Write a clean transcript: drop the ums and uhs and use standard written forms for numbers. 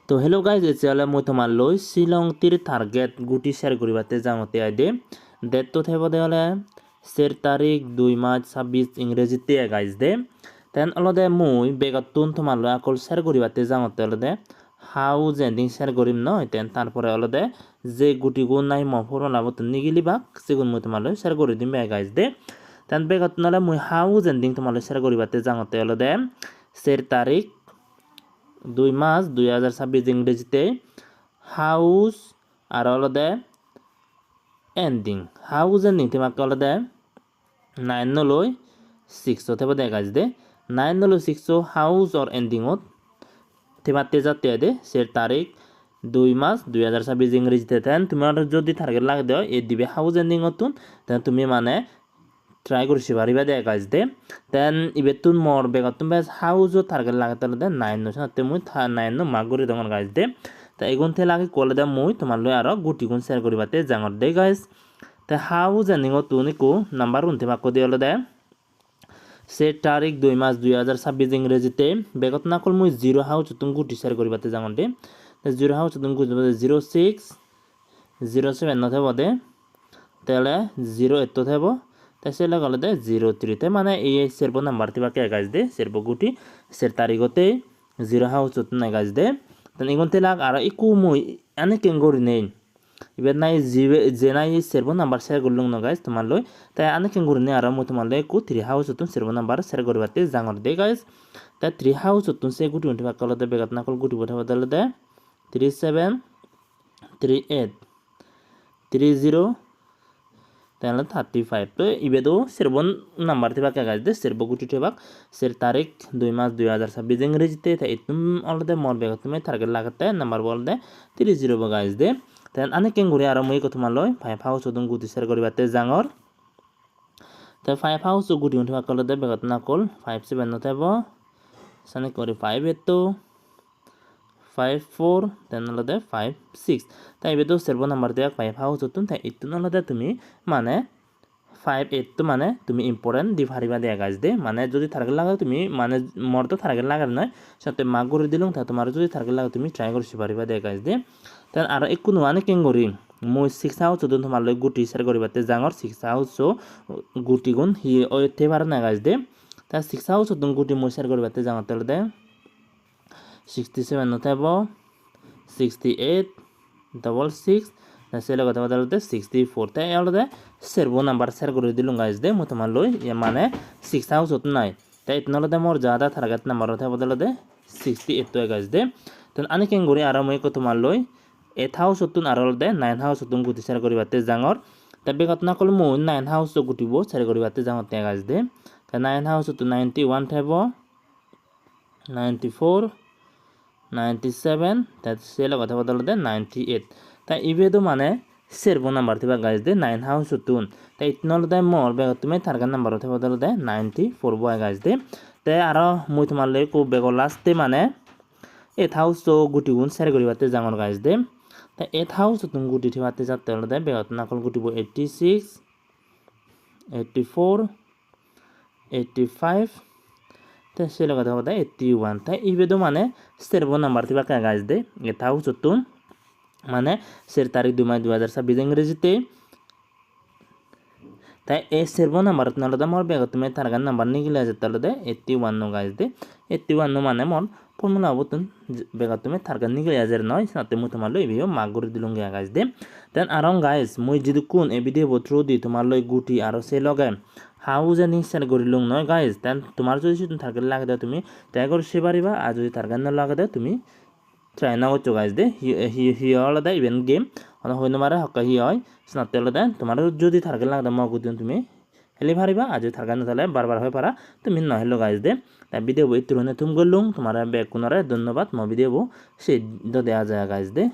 তো hello' guys এতিয়ালৈ মই তোমালৈ শ্বিলং টিৰ টাৰ্গেট গুটি শ্বেয়াৰ কৰিবাতে যাওঁতে আইদে ডেটটো থাকিব দেহলে 4 তাৰিখ 2 মাৰ্চ 26 ইংৰাজীতে গাইজ দে তেন অলদে মই বেগতুন তোমালৈ আকল শ্বেয়াৰ কৰিবাতে যাওঁতে অলদে হাউ জেন্ডিং শ্বেয়াৰ কৰিম ন তেন তাৰপৰে অলদে যে গুটিগুণ নাই মফৰ লাভত নিগিলিবাক সেগুন মই তোমালৈ শ্বেয়াৰ কৰি দিম বে গাইজ দে তেন বেগতুন হলে মই হাউ জেন্ডিং তোমালৈ শ্বেয়াৰ কৰিবাতে যাওঁতে অলদে 4 তাৰিখ 2 মার্চ 2026 ইংরেজিতে হাউস আর অলদে এন্ডিং হাউস এন্ডিং তোমাকে অলদে 9 লৈ 6 থেকে দেখা দে 9 লৈ 6 হাউস অর এন্ডিংত তোমাতে যাতে দে 4 তারিখ 2 মার্চ 2026 ইংরেজিতে তেন তোমার যদি টার্গেট লাগে দেও এই দিবে হাউস এন্ডিং অতুন তেন তুমি মানে ট্রাই করছি পারিবা দে গাইজ দে দেন ইবেতুন মর বেগতুন বেস হাউজও টার্গেট লাগে তাহলে দে 9 নো সাথে মুই 9 নো মাগ করি দঙর গাইজ দে তা এগুন থে লাগে কলে দে মুই তোমার লই আর গুটি গুণ শেয়ার করিবাতে জাঙর দে গাইজ তা হাউজ এন্ডিং তুনি কো নাম্বার 1 তে মাকো দে হলো দে 4 তারিখ 2 মার্চ 2026 ইংরেজিতে বেগত না কল মুই 0 হাউজ তুম গুটি শেয়ার করিবাতে জাঙর দে 0 হাউজ তুম গুটি 06 07 নথে বদে তাহলে 08 তো থেব তাইলে গলে দে 03 তে মানে এই সেরবো নাম্বার তিবা কে গাইজ দে সেরবো গুটি সের তারিখতে 0 হাউস উত না গাইজ দে তন ইগনতে লাগ আর ইকু মই আনে কেঙ্গরি নেই ইবে নাই যে নাই সেরবো নাম্বার শেয়ার করলুং ন গাইজ তোমার লই তাই আনে কেঙ্গরি নেই আর মই তোমার লই কু 3 হাউস উত সেরবো নাম্বার শেয়ার করিবাতে জাঙর দে গাইজ তাই 3 হাউস উত সে গুটি উঠবা কলে দে বেগাত না কল গুটি বঠা বদলে দে 37 38 30 তাহলে 35 তো ইবেদো সেরবন নাম্বার থেকে কাগজ দে সেরব গুটি ঠেবাক সের তারিখ 2 মার্চ 2026 ইংরেজিতে তাই তুম অলদে মর বেগ তুমি টার্গেট লাগাতে নাম্বার বল দে 30 বগাইজ দে তেন আনে কেঙ্গুরি আর মই কথা লয় 5 হাউস ওদন গুটি শেয়ার করিবাতে জাঙর তাই 5 হাউস গুটি উঠবা কল দে বেগত না কল 5 7 নতেব সানে করে 5 এতো 5 4 তেন অলদে 5 6 তাই বেদো সেরব নাম্বার দেয়া 5 হাউস হতুন তাই ইতুন অলদে তুমি মানে 5 8 তো মানে তুমি ইম্পর্টেন্ট দি ফারিবা দেয়া গাইজ দে মানে যদি টার্গেট লাগা তুমি মানে মোর তো টার্গেট লাগার নয় সাথে মাগ করে দিলুম তা তোমার যদি টার্গেট লাগা তুমি ট্রাই করছি পারিবা দেয়া গাইজ দে তেন আর একু মানে কেঙ্গরি মই 6 হাউস হতুন তোমার লই গুটি শেয়ার করিবাতে জাঙর 6 হাউস গুটি গুণ হি ওতে পারে না গাইজ দে তা 6 হাউস হতুন গুটি মই শেয়ার করিবাতে জাঙর তেল দে 67 নথাব 68 ডবল 6 সেলে কথা বলতে 64 তাই অলদে সেরবো নাম্বার শেয়ার করে দিলুম গাইজ দে মই তোমার লই মানে 6 হাউস হত নাই তাই ইতনলদে মোর জাদা টার্গেট নাম্বার কথা বদলদে 68 তো গাইজ দে তন আনি কেঙ্গুরি আর মই কো তোমার লই 8 হাউস হতুন আর অলদে 9 হাউস হতুন গুটি শেয়ার করিবাতে জাঙর তাই বেগত না কল মই 9 হাউস গুটিব শেয়ার করিবাতে জাঙর তে গাইজ দে তাই 9 হাউস হতুন 91 থাকব 94 97 তাই সেলে কথা বদলদে 98 তাই ইবেদো মানে সেরবো নাম্বার থেকে গাইজ দে 9 হাউস হতুন তাই ইতনল দে মোর বেগ তুমি টার্গেট নাম্বার থেকে বদলে দে 94 বয় গাইজ দে তাই আর মই তোমার লই কো বেগ লাস্টে মানে 8 হাউস তো গুটি গুণ শেয়ার করিবাতে জাঙর গাইজ দে তাই 8 হাউস হতুন গুটি ঠিবাতে যাতে হল দে বেগ নাকল গুটিব 86 84 85 তাই সেলে কথা বদে 81 তাই ইবেদো মানে সেরবো নাম্বার থেকে গাইজ দে 8 হাউস হতুন মানে 4 তারিখ 2 মার্চ 2026 ইংরেজিতে তাই এই সেরবো নাম্বার নলদে মোর বেগ তুমি টার্গেট নাম্বার নিগিলে যেতে হলদে 81 নো গাইজ দে 81 নো মানে মোর ফর্মুলা হবতুন বেগ তুমি টার্গেট নিগিলে আজের নয় সাথে মই তোমার লই ভিডিও মাগ করে দিলুম গিয়া গাইজ দে দেন আরং গাইজ মই যদি কোন এই ভিডিও থ্রু দি তোমার লই গুটি আর সে লগে হাউস এন্ড শেয়ার করিলুম নয় গাইজ দেন তোমার যদি টার্গেট লাগে দাও তুমি ট্রাই করতে পারিবা আর যদি টার্গেট না লাগে দাও তুমি ট্রাই না করছো গাইজ দে হি হলদে ইভেন্ট গেম হইনো মারে হকা হি হয় স্নাতে হলদে তোমার যদি টার্গেট লাগে মগ দিন তুমি হেলি পারিবা আর যদি টার্গেট না তাহলে বারবার হয়ে পারা তুমি ন হেলো গাইজ দে তাই ভিডিও এই তুলনে তুমি গলুম তোমার ব্যাক কোনারে ধন্যবাদ মো ভিডিও সেই দেয়া যায় গাইজ দে